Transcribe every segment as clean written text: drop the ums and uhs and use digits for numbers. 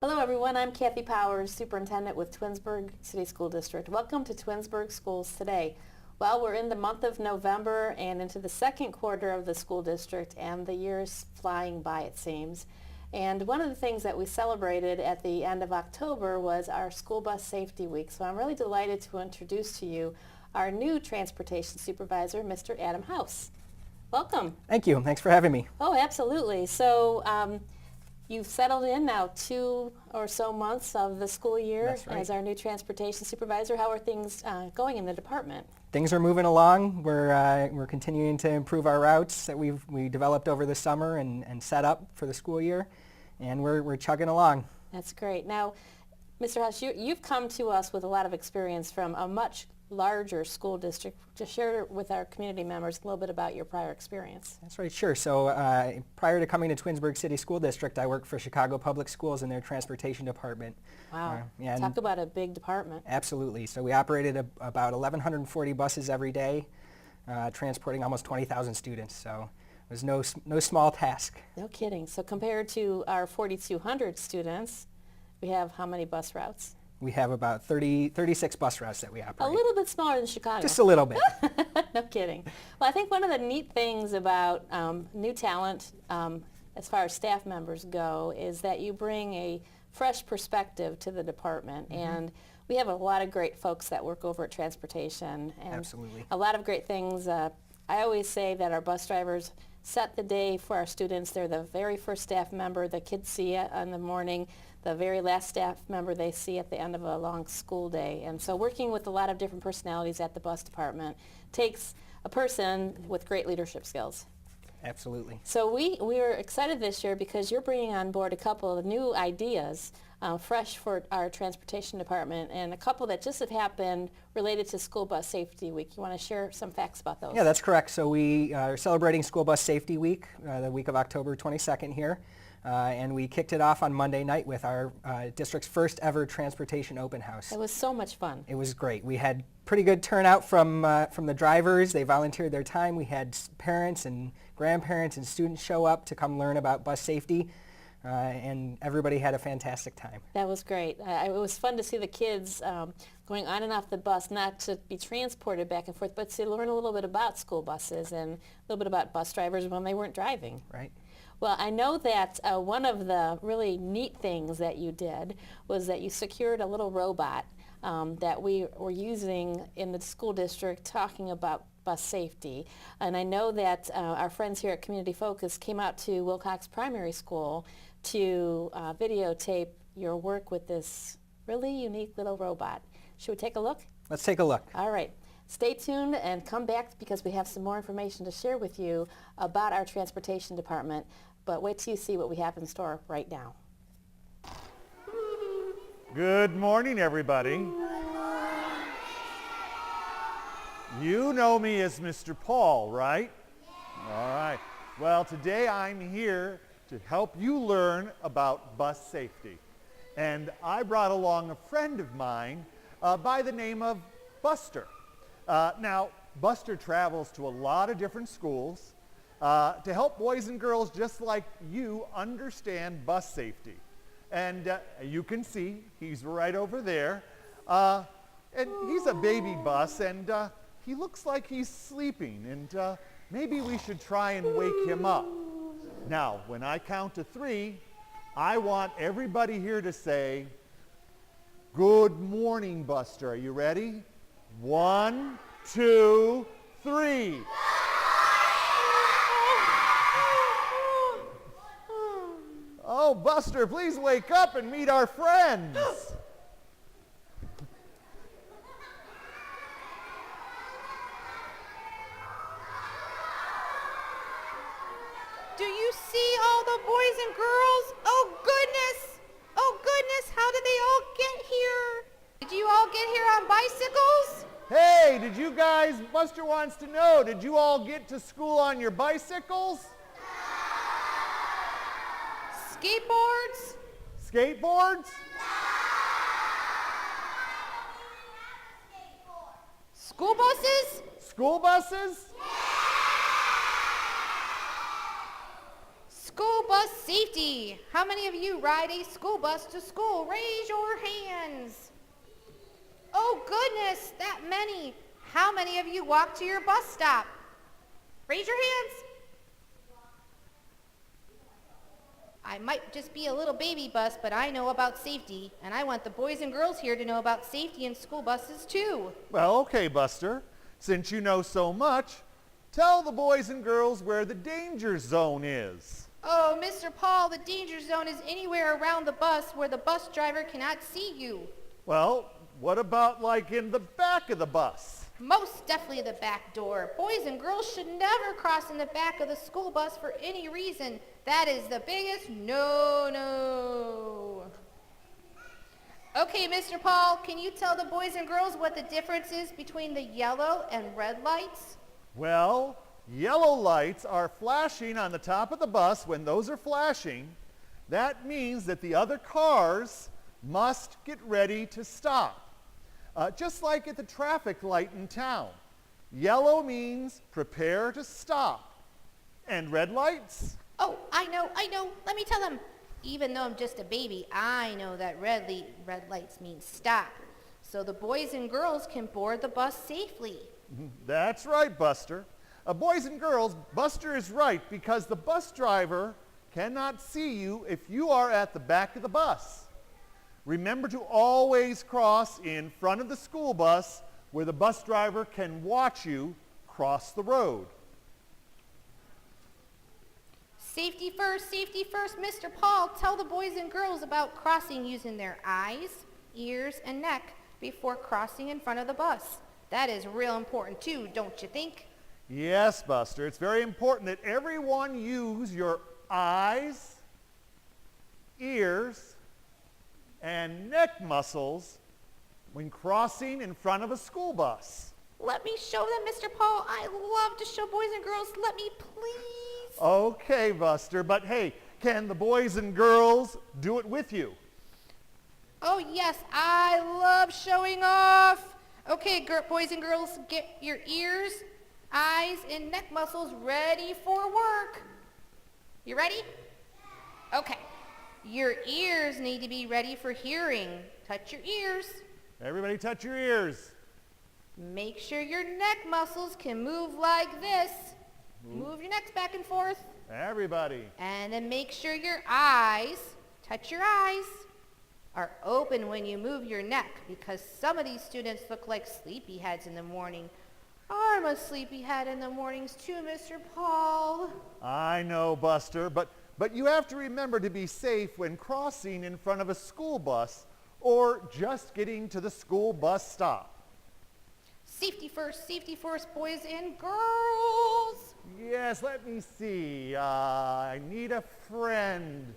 Hello everyone, I'm Kathy Powers, Superintendent with Twinsburg City School District. Welcome to Twinsburg Schools Today. Well, we're in the month of November and into the second quarter of the school district, and the year's flying by, it seems. And one of the things that we celebrated at the end of October was our School Bus Safety Week. So I'm really delighted to introduce to you our new Transportation Supervisor, Mr. Adam House. Welcome. Thank you. Thanks for having me. Oh, absolutely. So you've settled in now 2 or so months of the school year. That's right. As our new Transportation Supervisor. How are things going in the department? Things are moving along. We're continuing to improve our routes that we developed over the summer and set up for the school year, and we're chugging along. That's great. Now, Mr. House, you've come to us with a lot of experience from a much larger school district. Just share with our community members a little bit about your prior experience. That's right, sure. So prior to coming to Twinsburg City School District, I worked for Chicago Public Schools in their transportation department. Wow. Talk about a big department. Absolutely. So we operated about 1,140 buses every day, transporting almost 20,000 students. So it was no small task. No kidding. So compared to our 4,200 students, we have how many bus routes? We have about 36 bus routes that we operate. A little bit smaller than Chicago. Just a little bit. No kidding. Well, I think one of the neat things about new talent, as far as staff members go, is that you bring a fresh perspective to the department. Mm-hmm. And we have a lot of great folks that work over at Transportation. And absolutely. A lot of great things. I always say that our bus drivers set the day for our students. They're the very first staff member the kids see in the morning, the very last staff member they see at the end of a long school day. And so working with a lot of different personalities at the bus department takes a person with great leadership skills. Absolutely. So we were excited this year because you're bringing on board a couple of new ideas, fresh for our transportation department, and a couple that just have happened related to School Bus Safety Week. You want to share some facts about those? Yeah, that's correct. So we are celebrating School Bus Safety Week, the week of October 22nd here. And we kicked it off on Monday night with our district's first ever transportation open house. It was so much fun. It was great. We had pretty good turnout from the drivers. They volunteered their time. We had parents and grandparents and students show up to come learn about bus safety, and everybody had a fantastic time. That was great. It was fun to see the kids going on and off the bus, not to be transported back and forth, but to learn a little bit about school buses and a little bit about bus drivers when they weren't driving. Right. Well, I know that one of the really neat things that you did was that you secured a little robot that we were using in the school district talking about bus safety. And I know that our friends here at Community Focus came out to Wilcox Primary School to videotape your work with this really unique little robot. Should we take a look? Let's take a look. All right. Stay tuned and come back because we have some more information to share with you about our transportation department. But wait till you see what we have in store right now. Good morning, everybody. You know me as Mr. Paul, right? All right. Well, today I'm here to help you learn about bus safety. And I brought along a friend of mine by the name of Buster. Now, Buster travels to a lot of different schools to help boys and girls just like you understand bus safety. And you can see he's right over there. And he's a baby bus, and he looks like he's sleeping. And maybe we should try and wake him up. Now, when I count to 3, I want everybody here to say, "Good morning, Buster." Are you ready? 1, 2, 3. Oh, Buster, please wake up and meet our friends. Do you see all the boys and girls? Oh, goodness. Oh, goodness, how did they all get here? Did you all get here on bicycles? Hey, did you guys, Buster wants to know, did you all get to school on your bicycles? Skateboards? Skateboards? School buses? School buses? School bus safety. How many of you ride a school bus to school? Raise your hands. Oh goodness, that many. How many of you walk to your bus stop? Raise your hands. I might just be a little baby bus, but I know about safety, and I want the boys and girls here to know about safety in school buses too. Well, okay, Buster. Since you know so much, tell the boys and girls where the danger zone is. Oh, Mr. Paul, the danger zone is anywhere around the bus where the bus driver cannot see you. Well, what about like in the back of the bus? Most definitely the back door. Boys and girls should never cross in the back of the school bus for any reason. That is the biggest no-no. Okay, Mr. Paul, can you tell the boys and girls what the difference is between the yellow and red lights? Well, yellow lights are flashing on the top of the bus. When those are flashing, that means that the other cars must get ready to stop. Just like at the traffic light in town. Yellow means prepare to stop. And red lights? Oh, I know. Let me tell them. Even though I'm just a baby, I know that red lights mean stop. So the boys and girls can board the bus safely. That's right, Buster. Boys and girls, Buster is right because the bus driver cannot see you if you are at the back of the bus. Remember to always cross in front of the school bus where the bus driver can watch you cross the road. Safety first, Mr. Paul. Tell the boys and girls about crossing using their eyes, ears, and neck before crossing in front of the bus. That is real important too, don't you think? Yes, Buster. It's very important that everyone use your eyes, ears, and neck muscles when crossing in front of a school bus. Let me show them, Mr. Paul. I love to show boys and girls. Let me please. Okay, Buster, but hey, can the boys and girls do it with you? Oh yes, I love showing off. Okay, boys and girls, get your ears, eyes, and neck muscles ready for work. You ready? Okay. Your ears need to be ready for hearing. Touch your ears. Everybody touch your ears. Make sure your neck muscles can move like this. Move your necks back and forth. Everybody. And then make sure your eyes, touch your eyes, are open when you move your neck because some of these students look like sleepyheads in the morning. I'm a sleepyhead in the mornings too, Mr. Paul. I know, Buster, but you have to remember to be safe when crossing in front of a school bus or just getting to the school bus stop. Safety first, boys and girls. Yes, let me see. I need a friend.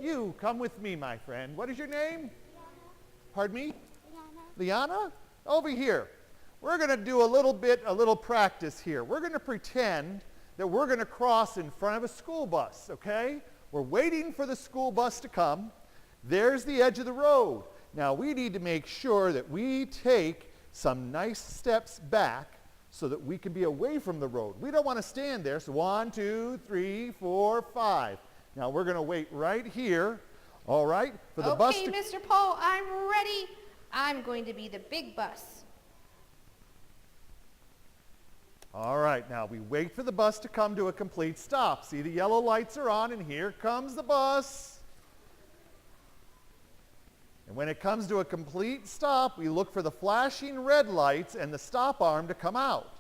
You, come with me, my friend. What is your name? Pardon me? Liana. Over here. We're going to do a little practice here. We're going to pretend that we're going to cross in front of a school bus, okay? We're waiting for the school bus to come. There's the edge of the road. Now we need to make sure that we take some nice steps back so that we can be away from the road. We don't want to stand there. So 1, 2, 3, 4, 5. Now we're going to wait right here, all right, for the bus to... Okay, Mr. Paul, I'm ready. I'm going to be the big bus. All right, now we wait for the bus to come to a complete stop. See, the yellow lights are on, and here comes the bus. And when it comes to a complete stop, we look for the flashing red lights and the stop arm to come out.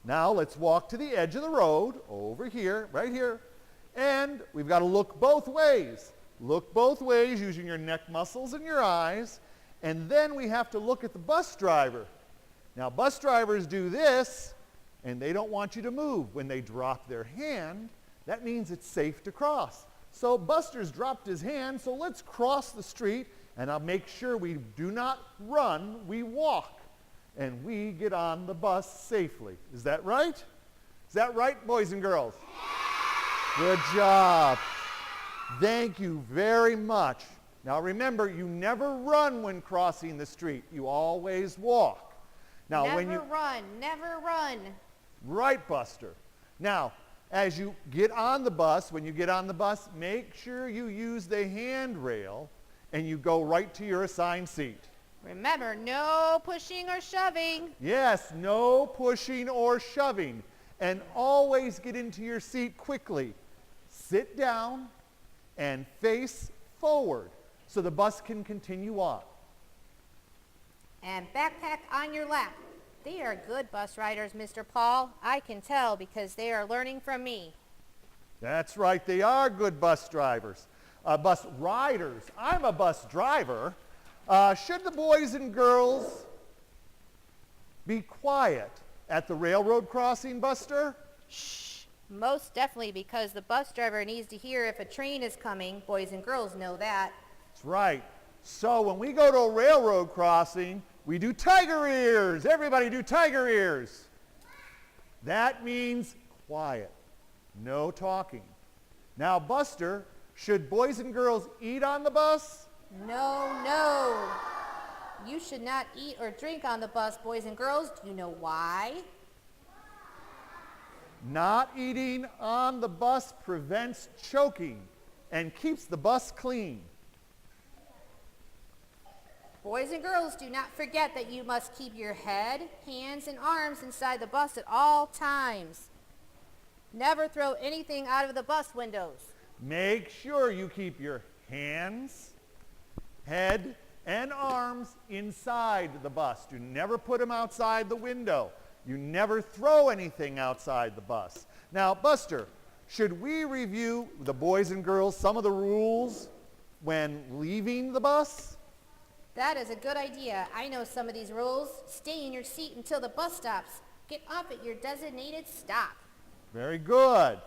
Now let's walk to the edge of the road, over here, right here, and we've got to look both ways. Look both ways using your neck muscles and your eyes, and then we have to look at the bus driver. Now bus drivers do this, and they don't want you to move. When they drop their hand, that means it's safe to cross. So Buster's dropped his hand, so let's cross the street, and I'll make sure we do not run, we walk, and we get on the bus safely. Is that right? Is that right, boys and girls? Good job. Thank you very much. Now remember, you never run when crossing the street. You always walk. Now, Never run. Right, Buster. Now, as you get on the bus, when you get on the bus, make sure you use the handrail and you go right to your assigned seat. Remember, no pushing or shoving. Yes, no pushing or shoving. And always get into your seat quickly. Sit down and face forward so the bus can continue on. And backpack on your lap. They are good bus riders, Mr. Paul. I can tell because they are learning from me. That's right, they are good bus drivers. Bus riders. I'm a bus driver. Should the boys and girls be quiet at the railroad crossing, Buster? Shh. Most definitely, because the bus driver needs to hear if a train is coming. Boys and girls know that. That's right. So when we go to a railroad crossing, we do tiger ears. Everybody do tiger ears. That means quiet. No talking. Now, Buster, should boys and girls eat on the bus? No, no. You should not eat or drink on the bus, boys and girls. Do you know why? Not eating on the bus prevents choking and keeps the bus clean. Boys and girls, do not forget that you must keep your head, hands, and arms inside the bus at all times. Never throw anything out of the bus windows. Make sure you keep your hands, head, and arms inside the bus. Do never put them outside the window. You never throw anything outside the bus. Now, Buster, should we review, the boys and girls, some of the rules when leaving the bus? That is a good idea. I know some of these rules. Stay in your seat until the bus stops. Get off at your designated stop. Very good.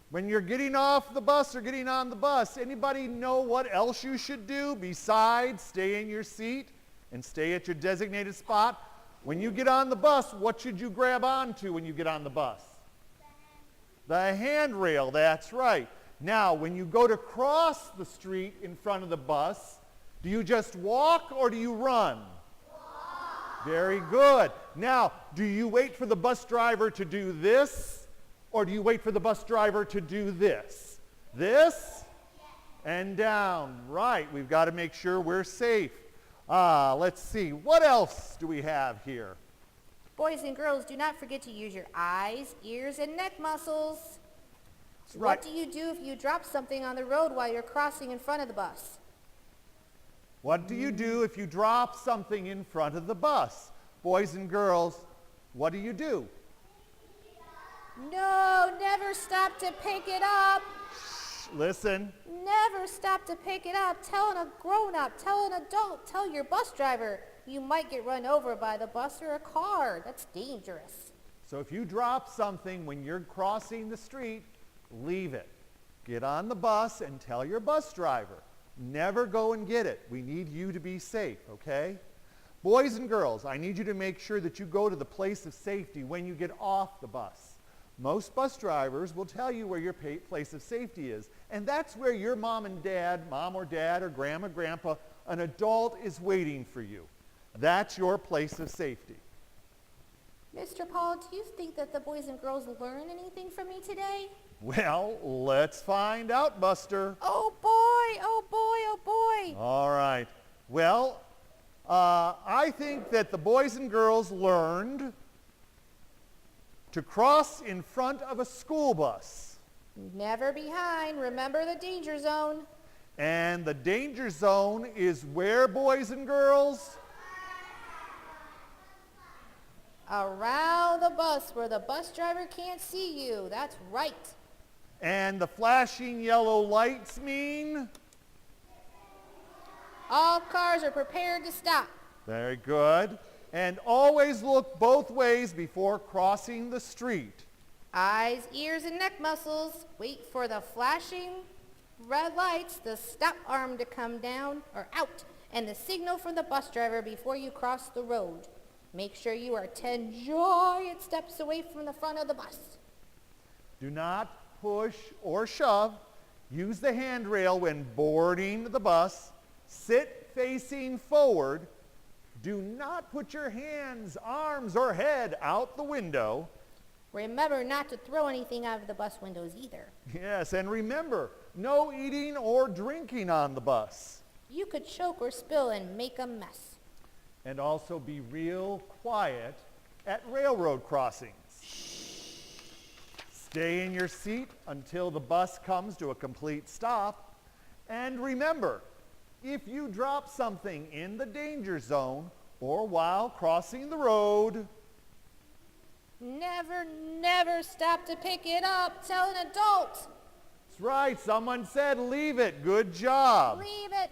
When you're getting off the bus or getting on the bus, anybody know what else you should do besides stay in your seat and stay at your designated spot? When you get on the bus, what should you grab onto when you get on the bus? The handrail, that's right. Now, when you go to cross the street in front of the bus, do you just walk or do you run? Walk. Very good. Now, do you wait for the bus driver to do this, or do you wait for the bus driver to do this? This and down. Right. We've got to make sure we're safe. Let's see. What else do we have here? Boys and girls, do not forget to use your eyes, ears, and neck muscles. That's right. What do you do if you drop something on the road while you're crossing in front of the bus? What do you do if you drop something in front of the bus? Boys and girls, what do you do? No, never stop to pick it up. Shh, listen. Never stop to pick it up. Tell a grown-up, tell an adult, tell your bus driver. You might get run over by the bus or a car. That's dangerous. So if you drop something when you're crossing the street, leave it. Get on the bus and tell your bus driver. Never go and get it. We need you to be safe, okay? Boys and girls, I need you to make sure that you go to the place of safety when you get off the bus. Most bus drivers will tell you where your place of safety is, and that's where your mom or dad, or grandma, grandpa, an adult is waiting for you. That's your place of safety. Mr. Paul, do you think that the boys and girls learn anything from me today? Well, let's find out, Buster. Oh boy, oh boy, oh boy. All right. Well, I think that the boys and girls learned to cross in front of a school bus. Never behind. Remember the danger zone. And the danger zone is where, boys and girls? Around the bus where the bus driver can't see you. That's right. And the flashing yellow lights mean? All cars are prepared to stop. Very good. And always look both ways before crossing the street. Eyes, ears, and neck muscles. Wait for the flashing red lights, the stop arm to come down or out, and the signal from the bus driver before you cross the road. Make sure you are 10 giant steps away from the front of the bus. Do not push or shove. Use the handrail when boarding the bus. Sit facing forward. Do not put your hands, arms, or head out the window. Remember not to throw anything out of the bus windows either. Yes, and remember, no eating or drinking on the bus. You could choke or spill and make a mess. And also be real quiet at railroad crossings. Stay in your seat until the bus comes to a complete stop. And remember, if you drop something in the danger zone or while crossing the road, Never stop to pick it up. Tell an adult. that's right, someone said leave it. Good job. Leave it.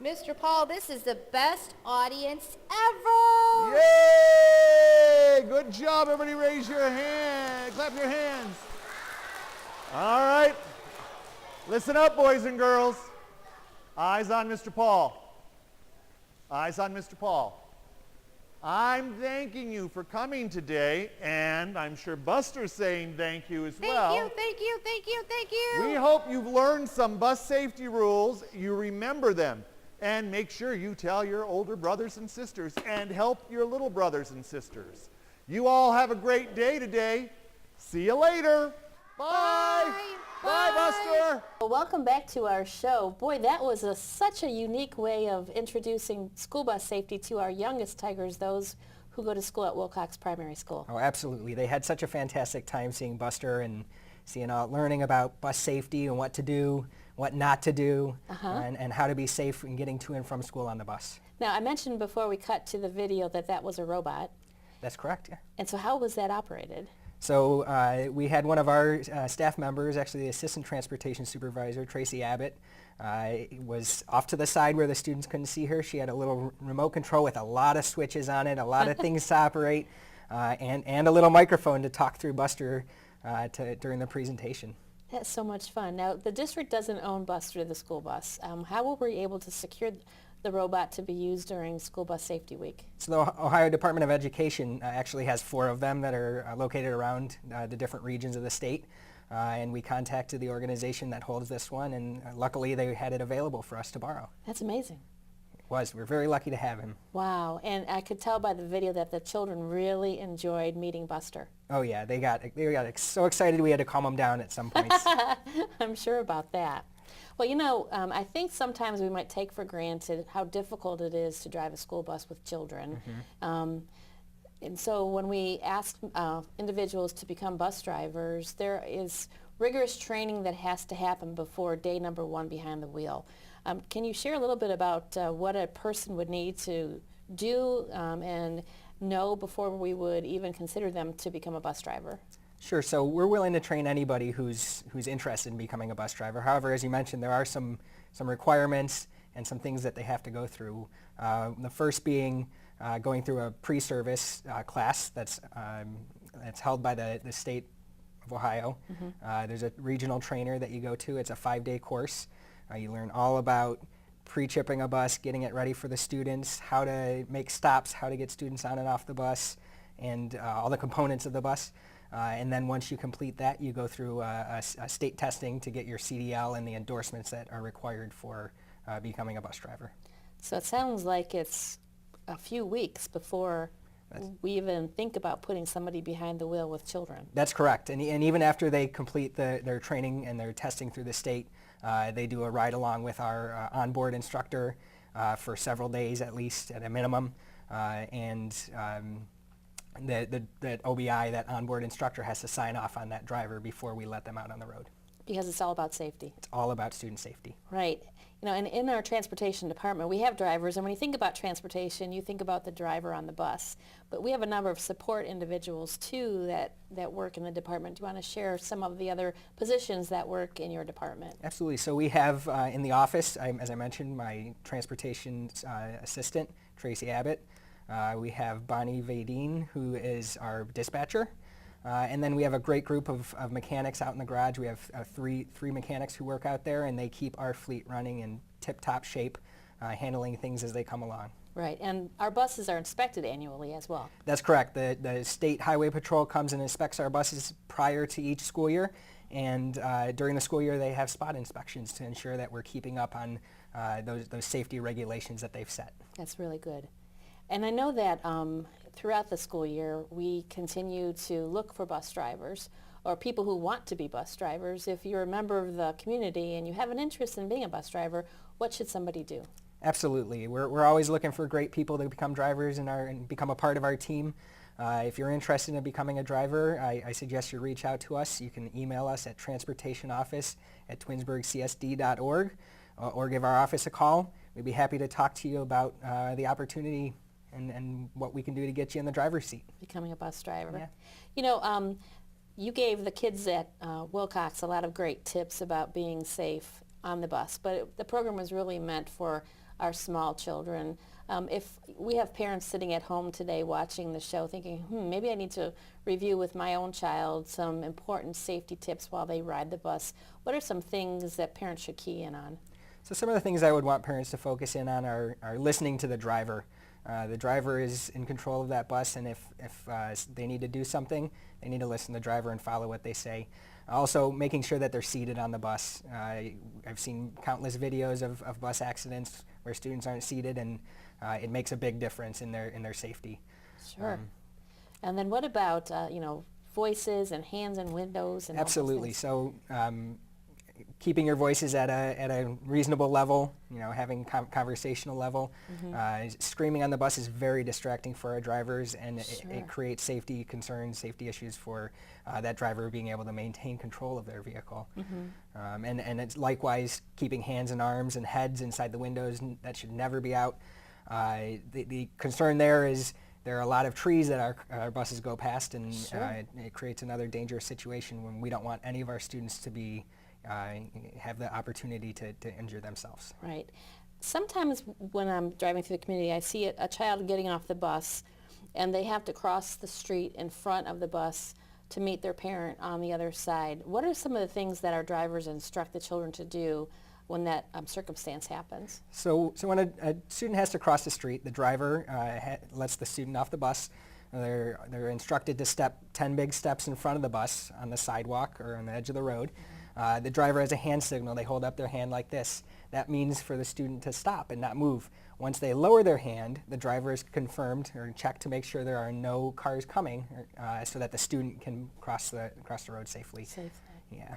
Mr. Paul, this is the best audience ever. Yay! Good job, everybody. Raise your hand. Clap your hands. All right. Listen up, boys and girls. Eyes on Mr. Paul. Eyes on Mr. Paul. I'm thanking you for coming today, and I'm sure Buster's saying thank you as well. Thank you. We hope you've learned some bus safety rules. You remember them. And make sure you tell your older brothers and sisters and help your little brothers and sisters. You all have a great day today. See you later. Bye. Bye, Buster. Well, welcome back to our show. Boy, that was such a unique way of introducing school bus safety to our youngest Tigers, those who go to school at Wilcox Primary School. Oh, absolutely. They had such a fantastic time seeing Buster and learning about bus safety and what to do, what not to do, and how to be safe in getting to and from school on the bus. Now, I mentioned before we cut to the video that was a robot. That's correct, yeah. And so how was that operated? So we had one of our staff members, actually the Assistant Transportation Supervisor, Tracy Abbott, was off to the side where the students couldn't see her. She had a little remote control with a lot of switches on it, a lot of things to operate, and a little microphone to talk through Buster during the presentation. That's so much fun. Now, the district doesn't own Buster, the school bus. How were we able to secure the robot to be used during School Bus Safety Week? So the Ohio Department of Education actually has 4 of them that are located around the different regions of the state. And we contacted the organization that holds this one, and luckily they had it available for us to borrow. That's amazing. We're very lucky to have him. Wow, and I could tell by the video that the children really enjoyed meeting Buster. Oh yeah, they got so excited we had to calm them down at some points. I'm sure about that. Well, I think sometimes we might take for granted how difficult it is to drive a school bus with children. And so when we ask individuals to become bus drivers, there is rigorous training that has to happen before day number 1 behind the wheel. Can you share a little bit about what a person would need to do and know before we would even consider them to become a bus driver? Sure. So we're willing to train anybody who's interested in becoming a bus driver. However, as you mentioned, there are some requirements and some things that they have to go through. The first being going through a pre-service class that's held by the state of Ohio. There's a regional trainer that you go to. It's a 5-day course. You learn all about pre-chipping a bus, getting it ready for the students, how to make stops, how to get students on and off the bus, and all the components of the bus. And then once you complete that, you go through a state testing to get your CDL and the endorsements that are required for becoming a bus driver. So it sounds like it's a few weeks before we even think about putting somebody behind the wheel with children. That's correct. And even after they complete their training and their testing through the state, they do a ride-along with our onboard instructor for several days at least at a minimum. That OBI, that onboard instructor, has to sign off on that driver before we let them out on the road. Because it's all about safety. It's all about student safety. Right. And in our transportation department, we have drivers, and when you think about transportation, you think about the driver on the bus. But we have a number of support individuals, too, that work in the department. Do you want to share some of the other positions that work in your department? Absolutely. So we have in the office, as I mentioned, my transportation assistant, Tracy Abbott. We have Bonnie Vadine, who is our dispatcher. And then we have a great group of mechanics out in the garage. We have three mechanics who work out there, and they keep our fleet running in tip-top shape, handling things as they come along. Right, and our buses are inspected annually as well. That's correct. The State Highway Patrol comes and inspects our buses prior to each school year, and during the school year they have spot inspections to ensure that we're keeping up on those safety regulations that they've set. That's really good. And I know that throughout the school year, we continue to look for bus drivers or people who want to be bus drivers. If you're a member of the community and you have an interest in being a bus driver, what should somebody do? Absolutely. We're always looking for great people to become drivers and become a part of our team. If you're interested in becoming a driver, I suggest you reach out to us. You can email us at transportationoffice@twinsburgcsd.org or give our office a call. We'd be happy to talk to you about the opportunity and what we can do to get you in the driver's seat. Becoming a bus driver. Yeah. You know, you gave the kids at Wilcox a lot of great tips about being safe on the bus, but the program was really meant for our small children. If we have parents sitting at home today watching the show thinking, maybe I need to review with my own child some important safety tips while they ride the bus, what are some things that parents should key in on? So some of the things I would want parents to focus in on are listening to the driver. The driver is in control of that bus, and if they need to do something, they need to listen to the driver and follow what they say. Also, making sure that they're seated on the bus. I've seen countless videos of bus accidents where students aren't seated, and it makes a big difference in their safety. Sure. And then what about, voices and hands and windows and all those Absolutely. things? So keeping your voices at a reasonable level, having conversational level. Screaming on the bus is very distracting for our drivers, and it creates safety concerns, safety issues for that driver being able to maintain control of their vehicle. And it's likewise keeping hands and arms and heads inside the windows. That should never be out. The concern there is there are a lot of trees that our buses go past, and it creates another dangerous situation when we don't want any of our students to be have the opportunity to injure themselves. Right. Sometimes when I'm driving through the community, I see a child getting off the bus, and they have to cross the street in front of the bus to meet their parent on the other side. What are some of the things that our drivers instruct the children to do when that circumstance happens? So when a student has to cross the street, the driver lets the student off the bus. They're instructed to step 10 big steps in front of the bus on the sidewalk or on the edge of the road. The driver has a hand signal. They hold up their hand like this. That means for the student to stop and not move. Once they lower their hand, the driver is confirmed or checked to make sure there are no cars coming so that the student can cross the road safely. Yeah.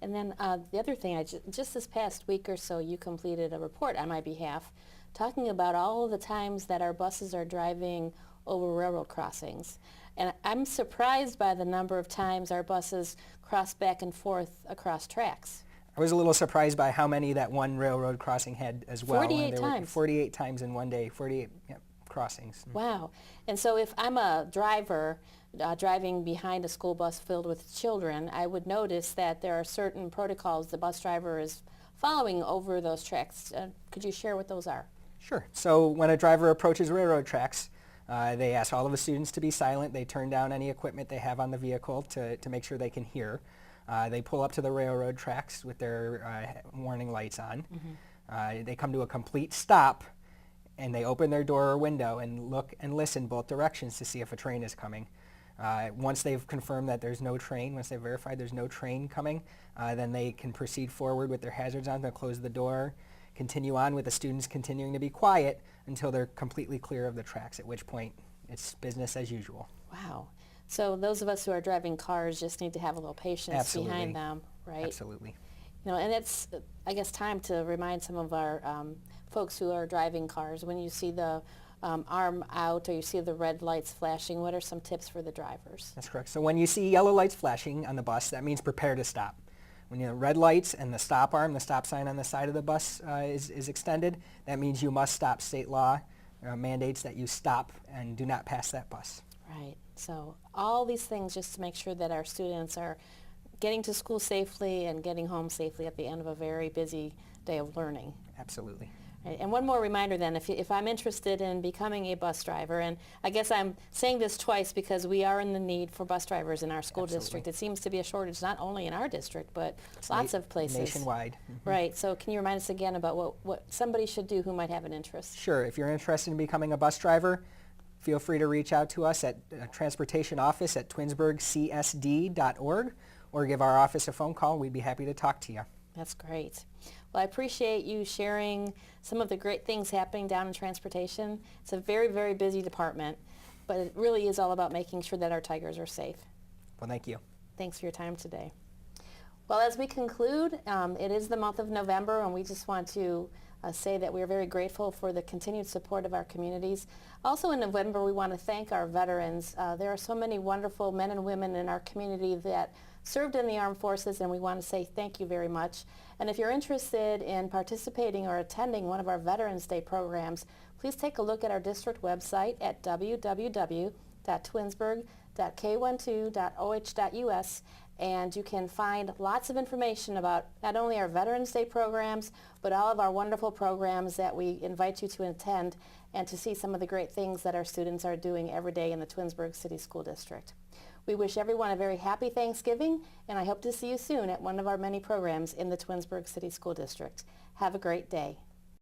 And then the other thing, just this past week or so, you completed a report on my behalf talking about all of the times that our buses are driving over railroad crossings. And I'm surprised by the number of times our buses cross back and forth across tracks. I was a little surprised by how many that one railroad crossing had as well. 48 there were times. 48 times in one day, 48 crossings. Wow. And so if I'm a driver driving behind a school bus filled with children, I would notice that there are certain protocols the bus driver is following over those tracks. Could you share what those are? Sure. So when a driver approaches railroad tracks, they ask all of the students to be silent. They turn down any equipment they have on the vehicle to make sure they can hear. They pull up to the railroad tracks with their warning lights on. They come to a complete stop, and they open their door or window and look and listen both directions to see if a train is coming. Once they've confirmed that there's no train, once they've verified there's no train coming, then they can proceed forward with their hazards on. They'll close the door, continue on with the students continuing to be quiet until they're completely clear of the tracks, at which point it's business as usual. Wow. So those of us who are driving cars just need to have a little patience behind them, right? Absolutely. And it's, I guess, time to remind some of our folks who are driving cars, when you see the arm out or you see the red lights flashing, what are some tips for the drivers? That's correct. So when you see yellow lights flashing on the bus, that means prepare to stop. When you have red lights and the stop arm, the stop sign on the side of the bus is extended, that means you must stop. State law mandates that you stop and do not pass that bus. Right. So all these things just to make sure that our students are getting to school safely and getting home safely at the end of a very busy day of learning. Absolutely. Right. And one more reminder then, if I'm interested in becoming a bus driver, and I guess I'm saying this twice because we are in the need for bus drivers in our school district. It seems to be a shortage not only in our district, but lots of places. Nationwide. Right. So can you remind us again about what somebody should do who might have an interest? Sure. If you're interested in becoming a bus driver, feel free to reach out to us at Transportation Office at twinsburgcsd.org or give our office a phone call. We'd be happy to talk to you. That's great. Well, I appreciate you sharing some of the great things happening down in transportation. It's a very, very busy department, but it really is all about making sure that our tigers are safe. Well, thank you. Thanks for your time today. Well, as we conclude, it is the month of November, and we just want to say that we are very grateful for the continued support of our communities. Also in November, we want to thank our veterans. There are so many wonderful men and women in our community that served in the armed forces, and we want to say thank you very much. And if you're interested in participating or attending one of our Veterans Day programs, please take a look at our district website at www.twinsburg.k12.oh.us, and you can find lots of information about not only our Veterans Day programs, but all of our wonderful programs that we invite you to attend and to see some of the great things that our students are doing every day in the Twinsburg City School District. We wish everyone a very happy Thanksgiving, and I hope to see you soon at one of our many programs in the Twinsburg City School District. Have a great day.